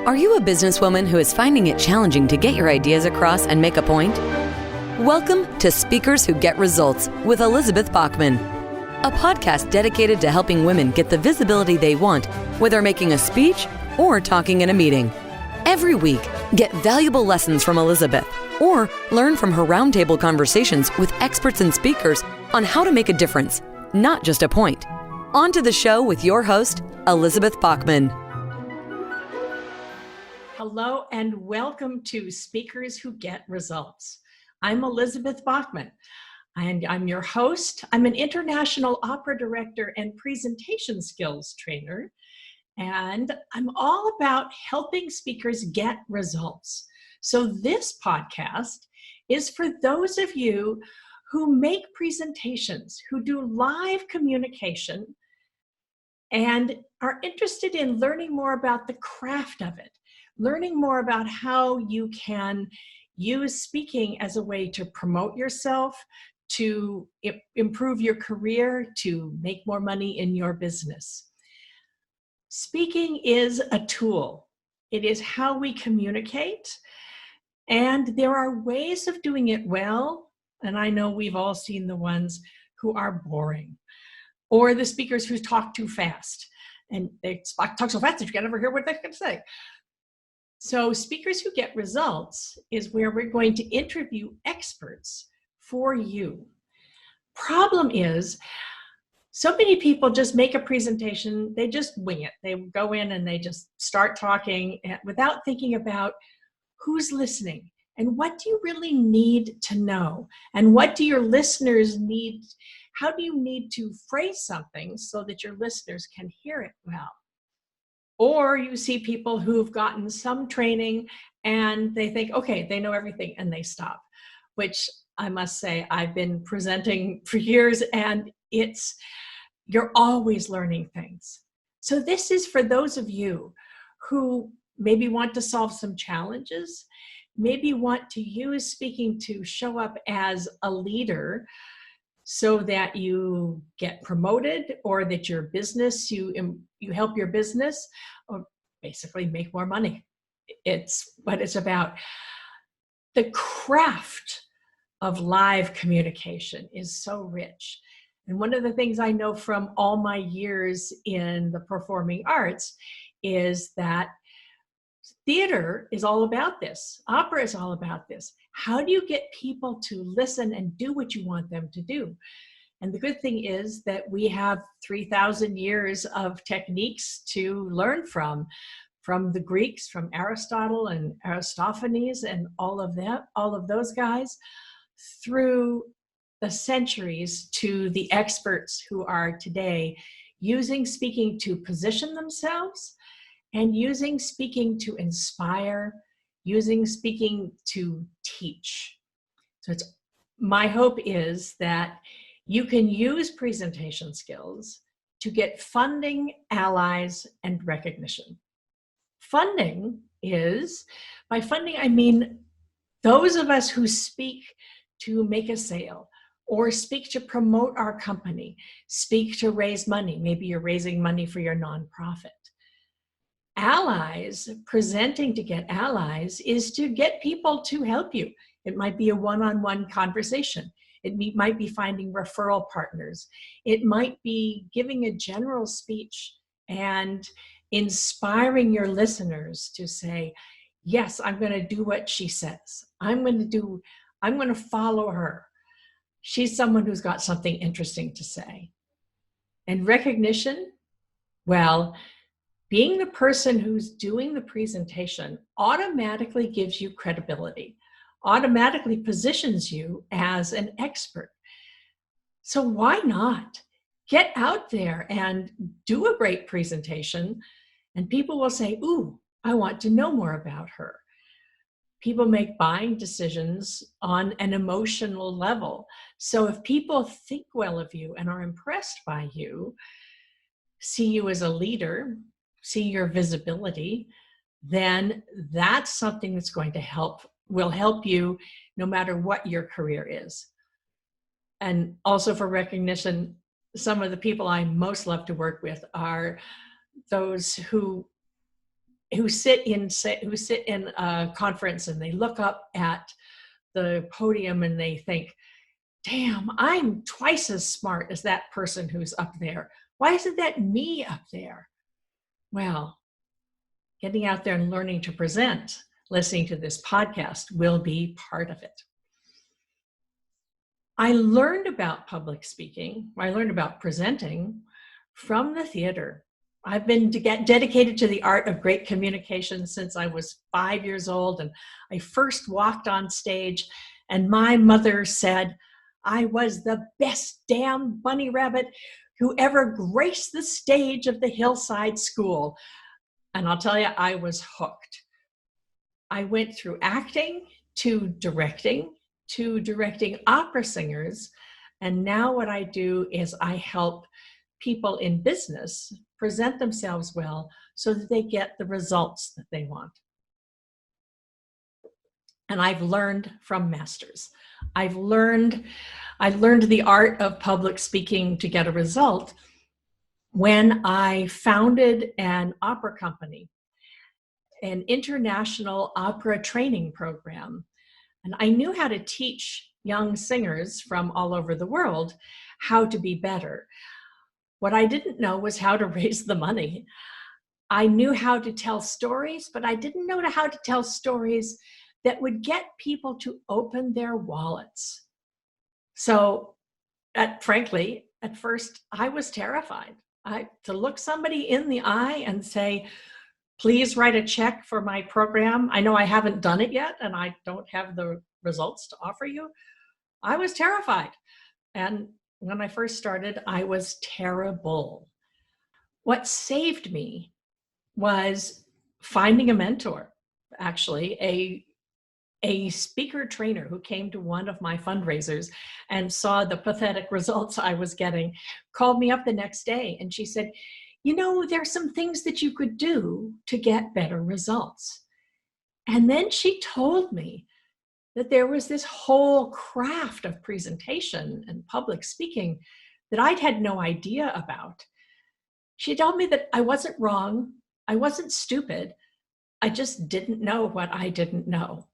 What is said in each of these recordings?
Are you a businesswoman who is finding it challenging to get your ideas across and make a point? Welcome to Speakers Who Get Results with Elizabetch Bachman, a podcast dedicated to helping women get the visibility they want, whether making a speech or talking in a meeting. Every week, get valuable lessons from Elizabeth or learn from her roundtable conversations with experts and speakers on how to make a difference, not just a point. On to the show with your host, Elizabetch Bachman. Hello and welcome to Speakers Who Get Results. I'm Elizabetch Bachman and I'm your host. I'm an international opera director and presentation skills trainer, and I'm all about helping speakers get results. So this podcast is for those of you who make presentations, who do live communication, and are interested in learning more about the craft of it. Learning more about how you can use speaking as a way to promote yourself, to improve your career, to make more money in your business. Speaking is a tool. It is how we communicate, and there are ways of doing it well, and I know we've all seen the ones who are boring, or the speakers who talk too fast, and they talk so fast that you can't ever hear what they're going to say. So Speakers Who Get Results is where we're going to interview experts for you. Problem is, so many people just make a presentation, they just wing it. They go in and they just start talking without thinking about who's listening and what do you really need to know and what do your listeners need, how do you need to phrase something so that your listeners can hear it well. Or you see people who've gotten some training and they think, okay, they know everything, and they stop, which I must say, I've been presenting for years, and you're always learning things. So this is for those of you who maybe want to solve some challenges, maybe want to use speaking to show up as a leader so that you get promoted, or that your business, you help your business, or basically make more money. It's what it's about. The craft of live communication is so rich. And one of the things I know from all my years in the performing arts is that theater is all about this. Opera is all about this. How do you get people to listen and do what you want them to do? And the good thing is that we have 3,000 years of techniques to learn from the Greeks, from Aristotle and Aristophanes and all of those guys, through the centuries to the experts who are today using speaking to position themselves and using speaking to inspire, using speaking to teach. So my hope is that you can use presentation skills to get funding, allies, and recognition. Funding is, by funding I mean those of us who speak to make a sale, or speak to promote our company, speak to raise money. Maybe you're raising money for your nonprofit. Allies, presenting to get allies, is to get people to help you. It might be a one-on-one conversation. It might be finding referral partners. It might be giving a general speech and inspiring your listeners to say, yes, I'm going to do what she says. I'm going to follow her. She's someone who's got something interesting to say. And recognition, well, being the person who's doing the presentation automatically gives you credibility, automatically positions you as an expert. So why not get out there and do a great presentation, and people will say, ooh, I want to know more about her. People make buying decisions on an emotional level. So if people think well of you and are impressed by you, see you as a leader, see your visibility, then that's something that's going to will help you no matter what your career is. And also for recognition, some of the people I most love to work with are those who who sit in a conference and they look up at the podium and they think, damn, I'm twice as smart as that person who's up there. Why isn't that me up there? Well, getting out there and learning to present, listening to this podcast will be part of it. I learned about public speaking, I learned about presenting from the theater. I've been dedicated to the art of great communication since I was 5 years old, and I first walked on stage, and my mother said I was the best damn bunny rabbit who ever graced the stage of the Hillside School. And I'll tell you, I was hooked. I went through acting to directing opera singers. And now what I do is I help people in business present themselves well so that they get the results that they want. And I've learned from masters. I learned the art of public speaking to get a result when I founded an opera company, an international opera training program. And I knew how to teach young singers from all over the world how to be better. What I didn't know was how to raise the money. I knew how to tell stories, but I didn't know how to tell stories that would get people to open their wallets. So, frankly, at first, I was terrified. To look somebody in the eye and say, please write a check for my program. I know I haven't done it yet, and I don't have the results to offer you. I was terrified. And when I first started, I was terrible. What saved me was finding a mentor, actually, a speaker trainer who came to one of my fundraisers and saw the pathetic results I was getting, called me up the next day and she said, you know, there's some things that you could do to get better results. And then she told me that there was this whole craft of presentation and public speaking that I'd had no idea about. She told me that I wasn't wrong, I wasn't stupid, I just didn't know what I didn't know.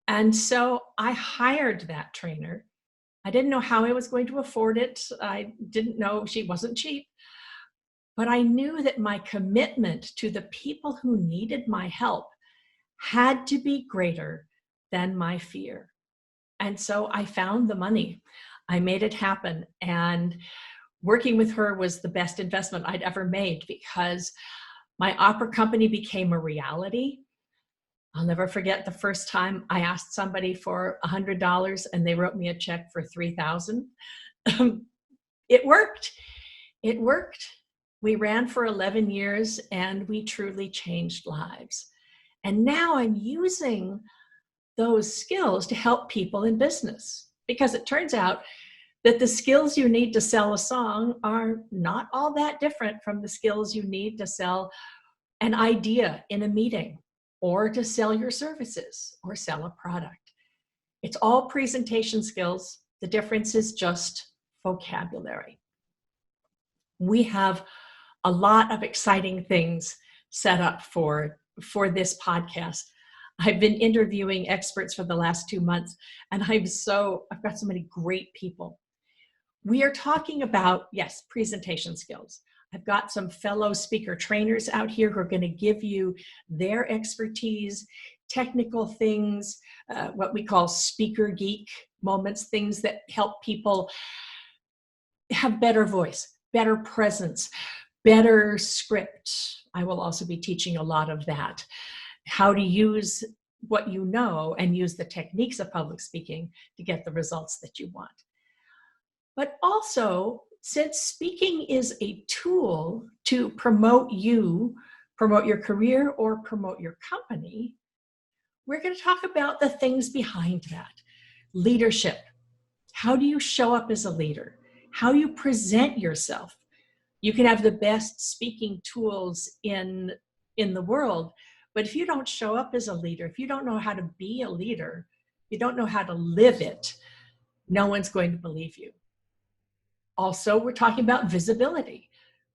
And so I hired that trainer. I didn't know how I was going to afford it. I didn't know, she wasn't cheap. But I knew that my commitment to the people who needed my help had to be greater than my fear. And so I found the money. I made it happen. And working with her was the best investment I'd ever made because my opera company became a reality. I'll never forget the first time I asked somebody for $100 and they wrote me a check for $3,000. It worked. It worked. We ran for 11 years and we truly changed lives. And now I'm using those skills to help people in business because it turns out that the skills you need to sell a song are not all that different from the skills you need to sell an idea in a meeting or to sell your services or sell a product. It's all presentation skills. The difference is just vocabulary. We have a lot of exciting things set up for this podcast. I've been interviewing experts for the last 2 months, and I've got so many great people. We are talking about, yes, presentation skills. I've got some fellow speaker trainers out here who are going to give you their expertise, technical things, what we call speaker geek moments, things that help people have better voice, better presence, better script. I will also be teaching a lot of that. How to use what you know and use the techniques of public speaking to get the results that you want. But also, since speaking is a tool to promote you, promote your career, or promote your company, we're going to talk about the things behind that. Leadership. How do you show up as a leader? How you present yourself. You can have the best speaking tools in the world, but if you don't show up as a leader, if you don't know how to be a leader, you don't know how to live it, no one's going to believe you. Also, we're talking about visibility.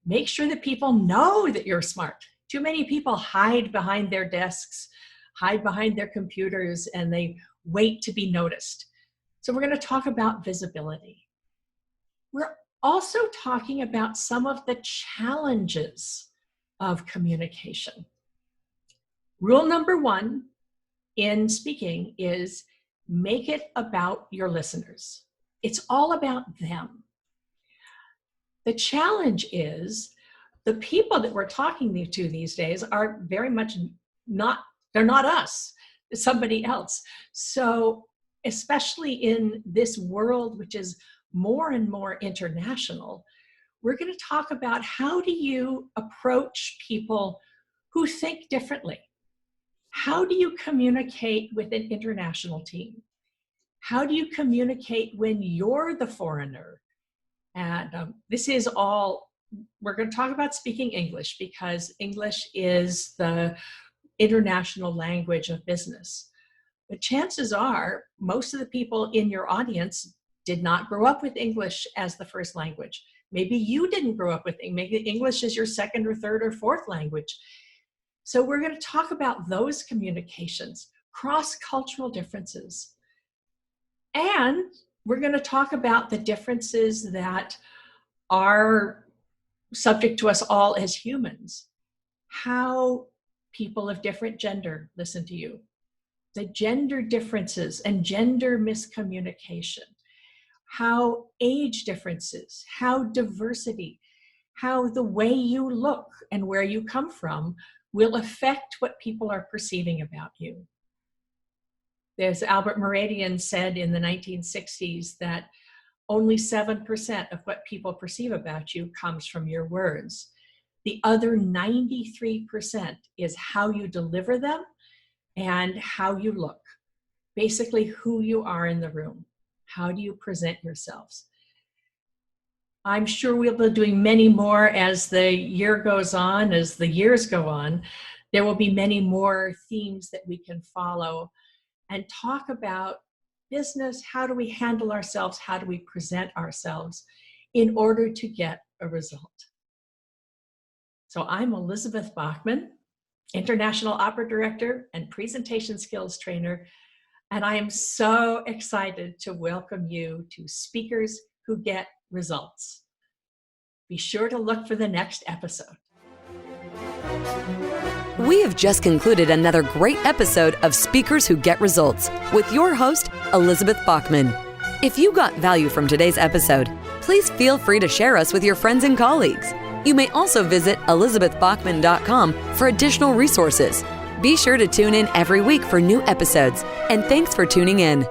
Make sure that people know that you're smart. Too many people hide behind their desks, hide behind their computers, and they wait to be noticed. So we're going to talk about visibility. We're also talking about some of the challenges of communication. Rule number one in speaking is make it about your listeners. It's all about them. The challenge is the people that we're talking to these days are very much they're not us, it's somebody else. So especially in this world, which is more and more international, we're going to talk about how do you approach people who think differently? How do you communicate with an international team? How do you communicate when you're the foreigner? And this is all, we're going to talk about speaking English because English is the international language of business. But chances are most of the people in your audience did not grow up with English as the first language. Maybe you didn't grow up with maybe English as your second or third or fourth language. So we're going to talk about those communications, cross-cultural differences. And we're going to talk about the differences that are subject to us all as humans. How people of different gender listen to you. The gender differences and gender miscommunication. How age differences, how diversity, how the way you look and where you come from will affect what people are perceiving about you. There's Albert Mehrabian said in the 1960s that only 7% of what people perceive about you comes from your words. The other 93% is how you deliver them and how you look. Basically, who you are in the room. How do you present yourselves? I'm sure we'll be doing many more as the year goes on, as the years go on. There will be many more themes that we can follow and talk about business. How do we handle ourselves? How do we present ourselves in order to get a result? So I'm Elizabeth Bachman, International Opera Director and Presentation Skills Trainer, and I am so excited to welcome you to Speakers Who Get Results. Be sure to look for the next episode. We have just concluded another great episode of Speakers Who Get Results with your host, Elizabeth Bachman. If you got value from today's episode, please feel free to share us with your friends and colleagues. You may also visit elizabethbachman.com for additional resources. Be sure to tune in every week for new episodes, and thanks for tuning in.